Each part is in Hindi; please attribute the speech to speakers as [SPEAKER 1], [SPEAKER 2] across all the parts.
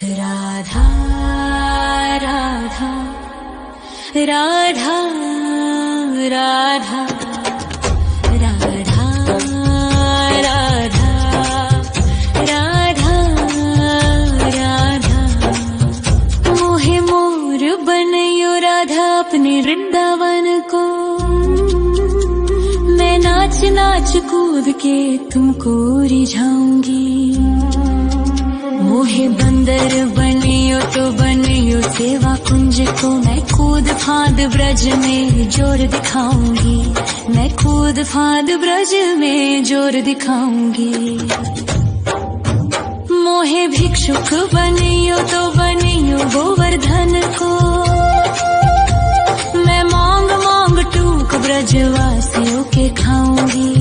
[SPEAKER 1] राधा राधा राधा राधा राधा राधा राधा राधा मोहे मोर बनयो राधा अपने वृंदावन को। मैं नाच नाच कूद के तुमको रिझाऊंगी। मोहे बंदर बनियो तो बनियो सेवा कुंज को। मैं कूद फांद ब्रज में जोर दिखाऊंगी। मैं कूद फांद ब्रज में जोर दिखाऊंगी। मोहे भिक्षुक बनियो तो बनियो गोवर्धन को। मैं मांग मांग टूक ब्रजवासियों के खाऊंगी।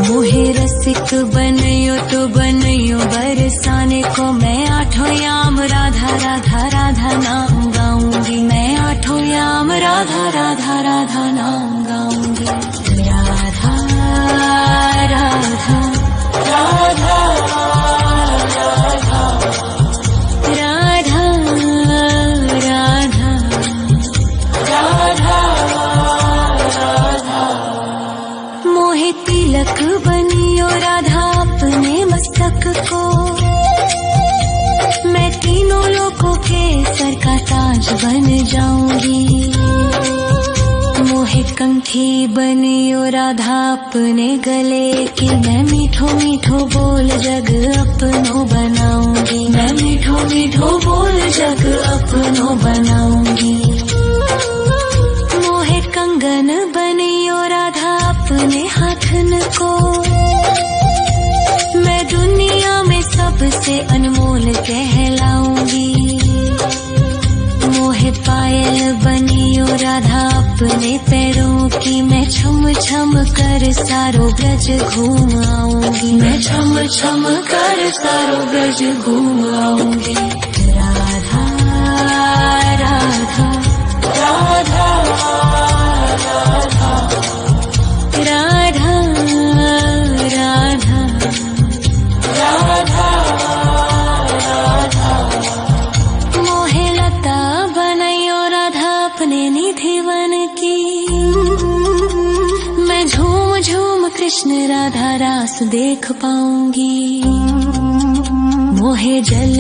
[SPEAKER 1] मोहे रसिक बनियो तो बनियो बरसाने को। मैं आठों याम राधा राधा राधा नाम गाऊंगी। मैं आठों याम राधा राधा राधा नाम गाऊंगी। राधा राधा राधा राधा राधा राधा राधा मोहे तिलक बनियो राधा अपने मस्तक को। मैं तीनों लोगों के सर का ताज बन जाऊंगी। मोहे कंठी बनियो राधा अपने गले की। मैं मीठो मीठो बोल जग अपनो बनाऊंगी। मैं मीठो मीठो बोल जग अपनो बनाऊंगी। मोहे कंगन बनियो राधा अपने हाथन को। मैं दुनिया में सबसे अनमोल कहलाऊंगी। मोहे पायल बनियो राधा अपने पैरों की। मैं छम छम कर सारो ब्रज घूम आऊंगी। मैं छम छम कर सारो ब्रज घूम आऊंगी। राधा राधा राधा राधा राधा राधा राधा राधा मोहे लता बनायो राधा अपने निधि वन की। मैं झूम झूम कृष्ण राधा रास देख पाऊंगी। मोहे जल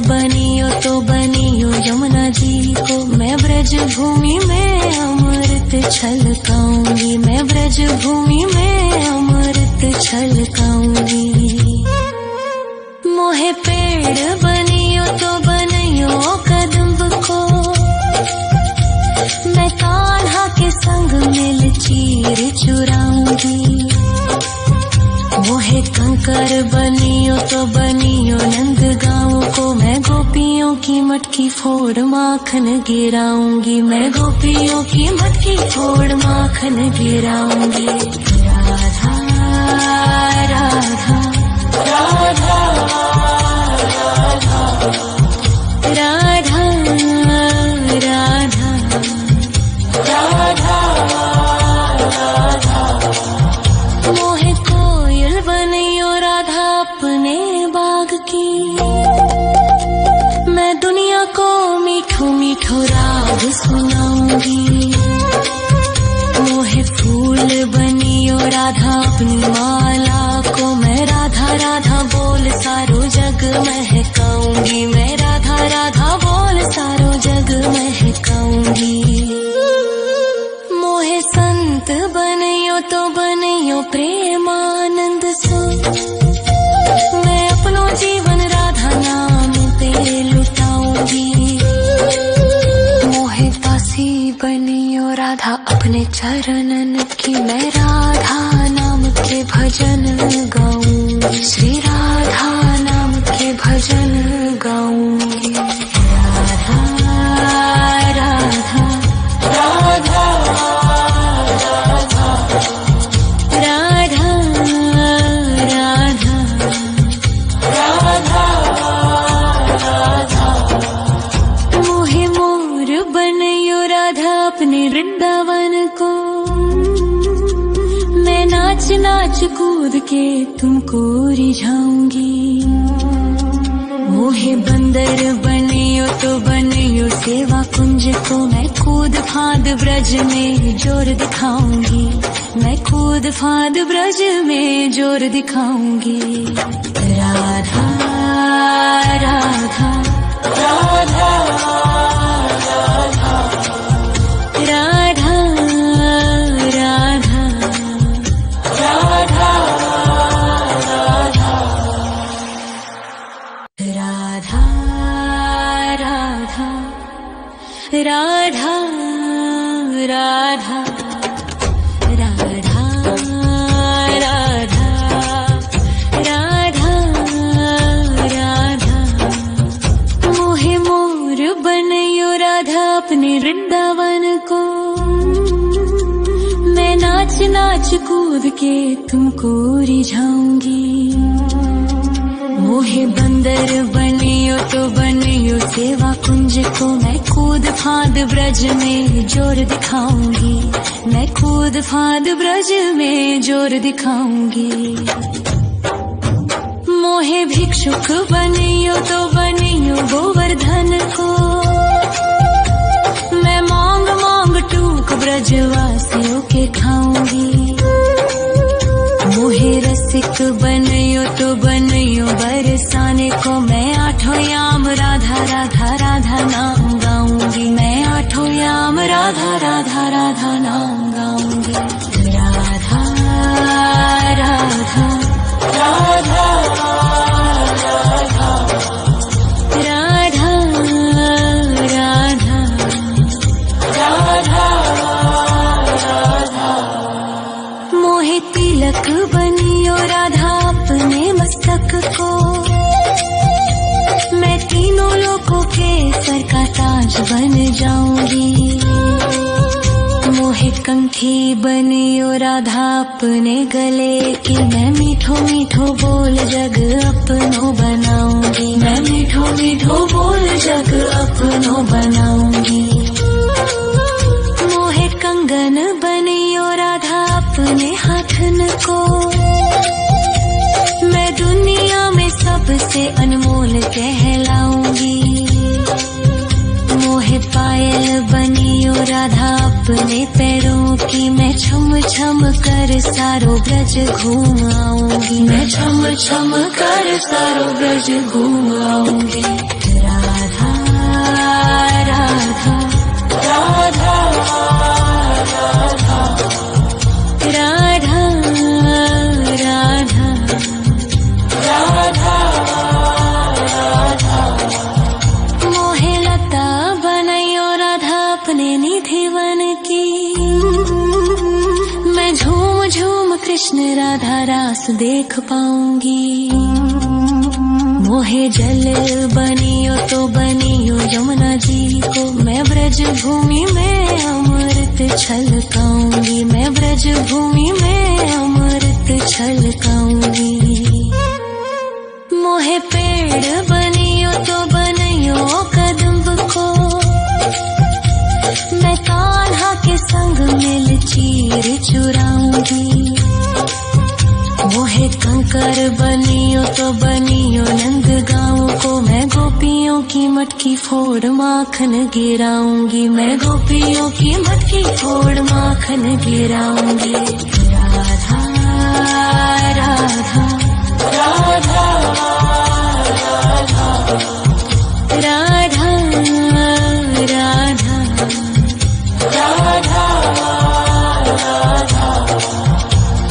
[SPEAKER 1] बनियो तो बनियो यमुना जी को। मैं ब्रज भूमि में अमृत छलकाऊंगी। मैं ब्रज भूमि में अमृत छलकाऊंगी। मोहे पेड़ बनियो तो बनियो कदम्ब को। मैं कान्हा के संग मिल चीर चुराऊंगी। मोहे कंकर बनियो तो बनियो नंद गाँव को। मैं गोपियों की मटकी फोड़ माखन गिराऊंगी। मैं गोपियों की मटकी फोड़ माखन गिराऊंगी। राधा राधा राधा राधा राधा राधा राधा मोहे कोयल बनियो राधा अपने बाग की। मैं दुनिया को मीठो मीठो राग सुनाऊंगी। मोहे फूल बनियो राधा अपनी माला को। मैं राधा राधा बोल सारो जग महकाऊंगी। मैं राधा राधा बोल सारो जग महकाऊंगी। मोहे संत बनियो तो बनियो प्रेमानंद सो। मैं अपनो जीवन राधा नाम पे लुटाऊंगी। मोहे दासी बनियो राधा अपने चरणन की। मैं राधा नाम के भजन गाऊंगी। श्री राधा नाम के भजन गाऊंगी। राधा राधा राधा राधा राधा राधा राधा राधा मोहे मोर बनयो राधा अपने वृंदावन को। मैं नाच नाच कूद के तुमको रिझाऊंगी। मोहे बंदर बनियो तो बनियो सेवा कुंज को, मैं कूद फांद ब्रज में जोर दिखाऊंगी, मैं कूद फांद ब्रज में जोर दिखाऊंगी। राधा राधा राधा राधा राधा राधा राधा राधा राधा राधा राधा राधा मोहे मोर बनयो राधा अपने वृंदावन को, मैं नाच नाच कूद के तुमको रिझाऊंगी। मोहे बंदर बनियो तो बनियो सेवा कुंज को, मैं कूद फांद ब्रज में जोर दिखाऊंगी, मैं कूद फांद ब्रज में जोर दिखाऊंगी। मोहे भिक्षुक बनियो तो बनियो गोवर्धन को, मैं मांग मांग टूक ब्रजवासियों के खाऊंगी। मोहे रसिक बनियो तो बनियो बरसाने को, मैं आठों याम राधा राधा राधा नाम गाऊंगी, मैं आठों याम राधा राधा राधा नाम गाऊंगी। राधा राधा राधा राधा राधा राधा राधा मोहे तिलक बनियो राधा अपने मस्तक को, मैं तीनों लोगों के सर का ताज बन जाऊंगी। मोहे कंठी बनियो राधा अपने गले की, मैं मीठो मीठो बोल जग अपनो बनाऊंगी, मैं मीठो मीठो बोल जग अपनो बनाऊंगी। मोहे कंगन बनियो राधा अपने हाथन को, मैं दुनिया में सबसे अनमोल कहलाऊंगी। मोहे पायल बनियो राधा अपने पैरों की, मैं छम छम कर सारो ब्रज घूम आऊंगी, मैं छम छम कर सारो ब्रज घूम आऊंगी। राधा राधा राधा राधा राधा राधा राधा मोहे लता बनयो राधा अपने निधि वन की, मैं झूम झूम कृष्ण राधा रास देख पाऊंगी। मोहे जल बनियो तो बनियो यमुना जी को, मैं ब्रज भूमि में अमृत छलकाऊंगी, मैं ब्रज भूमि में अमृत छलकाऊंगी। मोहे पेड़ बनियो तो बनियो कदम्ब को, मैं कान्हा के संग मिल चीर चुराऊंगी। मोहे कंकर बनियो तो बनियो नंद गाँव को, मैं गोपियों की मटकी फोड़ माखन गिराऊंगी, मैं गोपियों की मटकी फोड़ माखन गिराऊंगी। राधा राधा राधा राधा राधा राधा राधा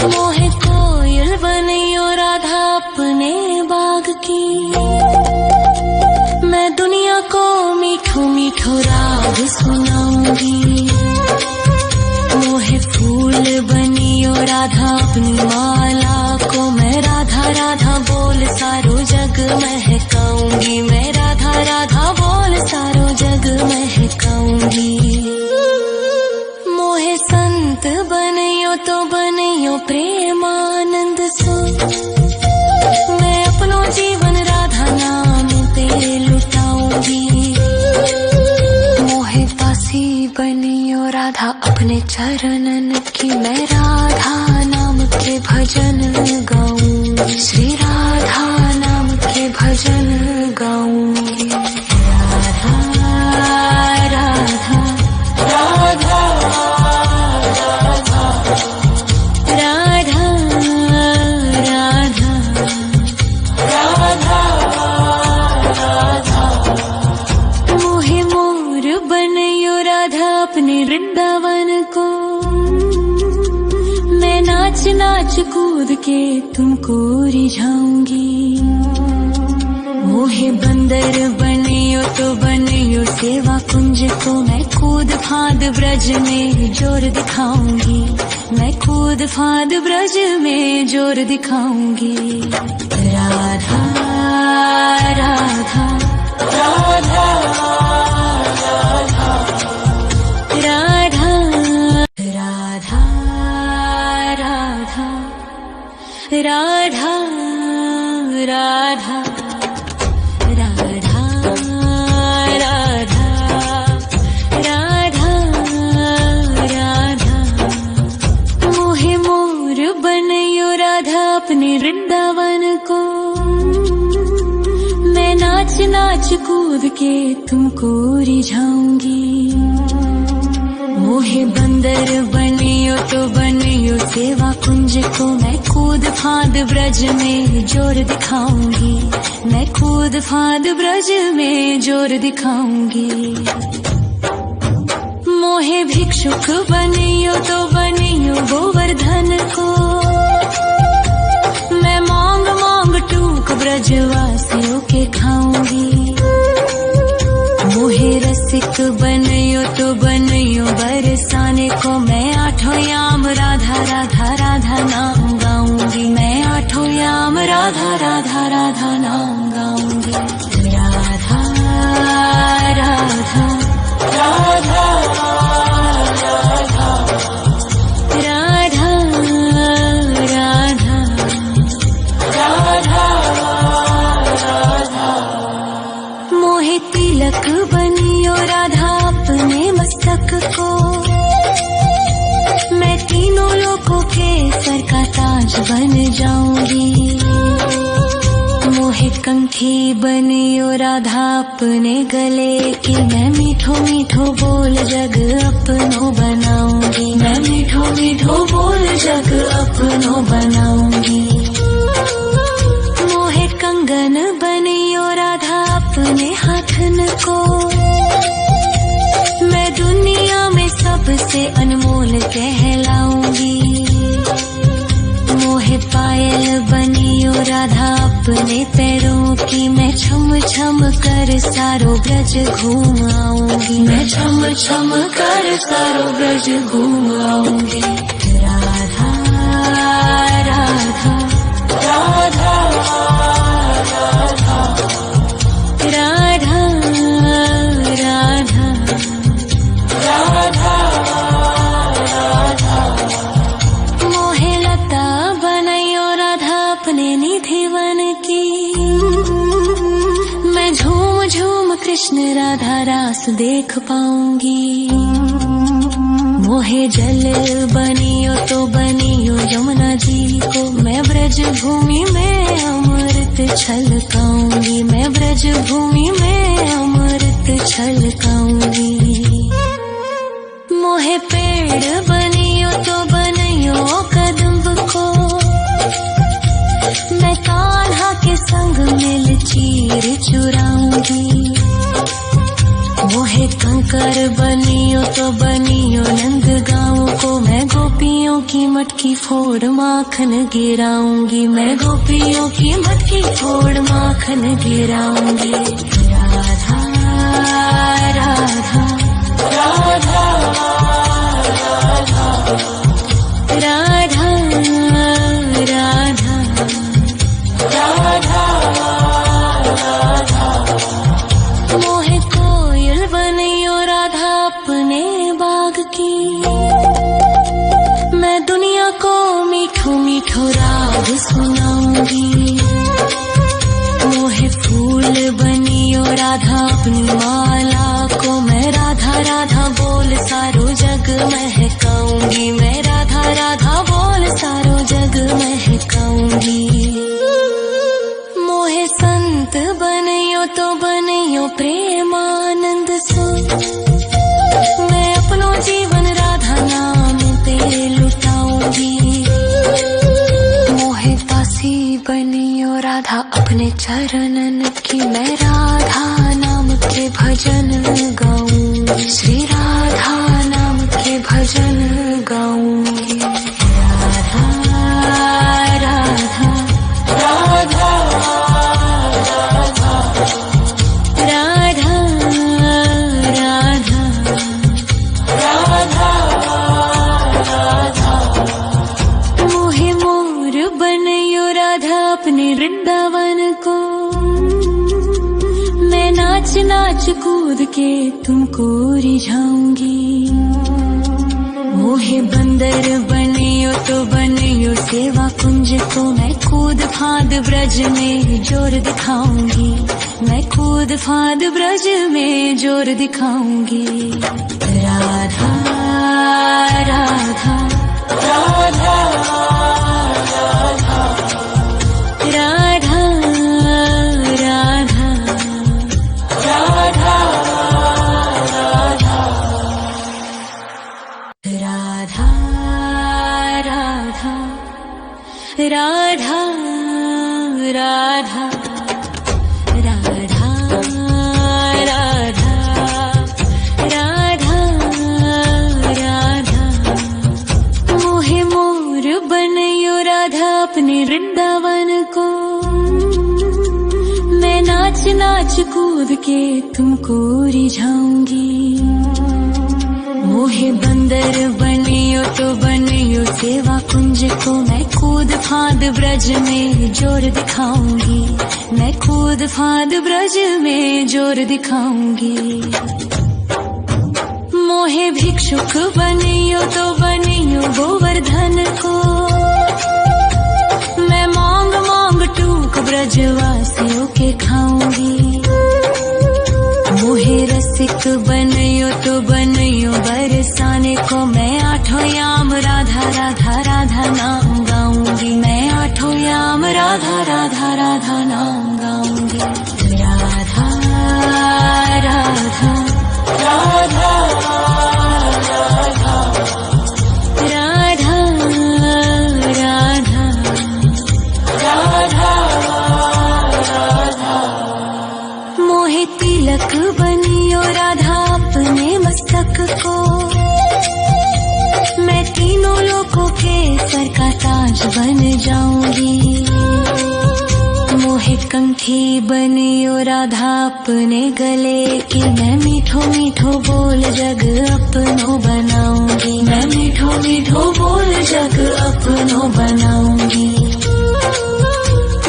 [SPEAKER 1] मोहे कोयल बनियो राधा अपने बाग की, मैं दुनिया को मीठो मीठो राग सुनाऊंगी। मोहे फूल बनियो राधा अपनी माला को, मैं राधा राधा बोल सारो जग महकाऊंगी, मैं राधा राधा बोल सारो जग महकाऊंगी। मोहे संत बनियो तो बनियो प्रेमानंद सो, मैं अपनो जीवन राधा नाम पे लुटाऊंगी। मोहे दासी बनियो राधा अपने चरणन की, मैं राधा नाम के भजन गाऊंगी, श्री राधा नाम के भजन गाऊंगी। नाच कूद के तुमको रिझाऊंगी। मोहे बंदर बनियो तो बनियो सेवा कुंज को, मैं कूद फांद ब्रज में जोर दिखाऊंगी। मैं कूद फांद ब्रज में जोर दिखाऊंगी। राधा राधा राधा राधा राधा राधा राधा राधा राधा राधा राधा राधा। मोहे मोर बनयो राधा अपने वृंदावन को, मैं नाच नाच कूद के तुमको रिझाऊंगी। मोहे बंदर बनियो तो बनियो सेवा कुंज को, मैं कूद फांद ब्रज में जोर दिखाऊंगी। मैं कूद फांद ब्रज में जोर दिखाऊंगी। मोहे भिक्षुक बनियो तो बनियो गोवर्धन को, मैं मांग मांग टूक ब्रजवासियों के खाऊंगी। मोहे रसिक बनियो तो बनियो बरसाने को, मैं आठों याम राधा राधा राधा नाम गाऊंगी। मैं आठों याम राधा राधा राधा नाम गाऊंगी। राधा राधा राधा राधा राधा राधा राधा। मोहे तिलक बनियो राधा अपने मस्तक को, मैं तीनों लोगों के सर का ताज बन जाऊंगी। मोहे कंठी बनियो राधा अपने गले की, मैं मीठो मीठो बोल जग अपनो बनाऊंगी। मैं मीठो मीठो बोल जग अपनो बनाऊंगी। मोहे कंगन बनियो राधा अपने हाथन को, मैं दुनिया में सबसे अनमोल कहलाऊंगी। मोहे पायल बनियो राधा अपने पैरों की, मैं छम छम कर सारो ब्रज घूम आऊंगी। मैं छम छम कर सारो ब्रज घूम आऊंगी। राधा राधा राधा राधा राधा राधा राधा। मोहे लता बनयो राधा अपने निधि वन की, मैं झूम झूम कृष्ण राधा रास देख पाऊंगी। मोहे जल बनियो तो बनियो यमुना जी को, मैं ब्रज भूमि में अमृत छलकाऊंगी। मैं ब्रज भूमि में अमृत छलकाऊंगी। मोहे पेड़ बनियो तो बनियो कदम्ब को, मैं कान्हा के संग मिल चीर चुराऊंगी। मोहे कंकर बनियो तो बनियो नंद गाँव को, मैं गोपियों की मटकी फोड़ माखन गिराऊंगी। मैं गोपियों की मटकी फोड़ माखन गिराऊंगी। राधा राधा राधा राधा राधा राधा राधा। मोहे कोयल बनियो राधा अपने बाग की, मैं दुनिया को मीठो मीठो राग सुनाऊंगी। मोहे फूल बनियो राधा अपनी माला को, मैं राधा राधा बोल सारो जग महकाऊंगी। मैं राधा राधा बोल सारो जग महकाऊंगी। मोहे संत बनियो तो बनियो प्रेमानंद सो, मैं अपनो जीवन राधा नाम पे लुटाऊंगी। मोहे दासी बनियो राधा अपने चरणन की, मैं राधा नाम के भजन गाऊंगी। श्री राधा नाम के भजन गाऊंगी। राधा नाच नाच कूद के तुमको रिझाऊंगी। मोहे बंदर बनियो तो बनियो सेवा कुंज को, मैं कूद फांद ब्रज में जोर दिखाऊंगी। मैं कूद फांद ब्रज में जोर दिखाऊंगी। राधा राधा राधा राधा राधा राधा राधा राधा राधा राधा राधा राधा राधा। मोहे मोर बनयो राधा अपने वृंदावन को, मैं नाच नाच कूद के तुमको रिझाऊंगी। मोहे बंदर बनियो तो बनियो सेवा कुंज को, मैं कूद फांद ब्रज में जोर दिखाऊंगी। मैं कूद फांद ब्रज में जोर दिखाऊंगी। मोहे भिक्षुक बनियो तो बनियो गोवर्धन को, मैं मांग मांग टूक ब्रजवासियों के खाऊंगी। मोहे रसिक बनियो तो बनियो बरसाने को, मैं आठों याम राधा राधा राधा नाम गाऊंगी। मैं आठों याम राधा राधा राधा नाम गाऊंगी। राधा राधा राधा राधा राधा राधा राधा। मोहे तिलक बनियो राधा अपने मस्तक को, मैं तीनों लोगों के सर का ताज बन जाऊंगी। मोहे कंठी बनियो राधा अपने गले की, मैं मीठो मीठो बोल जग अपनो बनाऊंगी। मैं मीठो मीठो बोल जग अपनो बनाऊंगी।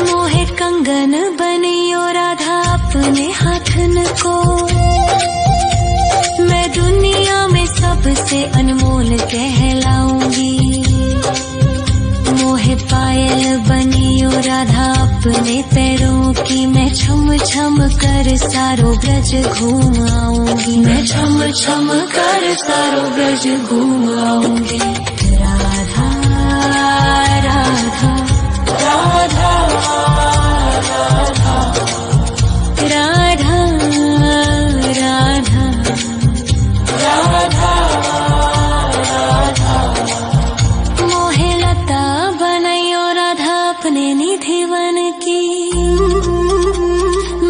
[SPEAKER 1] मोहे कंगन बनियो राधा अपने हाथन को, मैं दुनिया में सबसे अनमोल कहलाऊंगी। मोहे पायल बनियो राधा अपने पैरों की, मैं छम छम कर सारो ब्रज घूम आऊंगी। मैं छम छम कर सारो ब्रज घूम आऊंगी। राधा राधा राधा राधा राधा राधा राधा राधा। मोहे लता बनयो राधा अपने निधिवन की,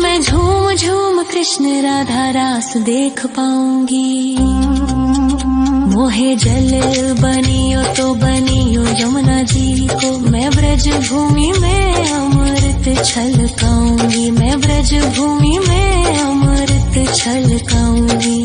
[SPEAKER 1] मैं झूम झूम कृष्ण राधा रास देख पाऊंगी। मोहे जल बनियो तो बनियो यमुना जी को, मैं ब्रज भूमि में अमृत छलकाऊंगी। मैं ब्रज भूमि में अमृत छलकाऊंगी।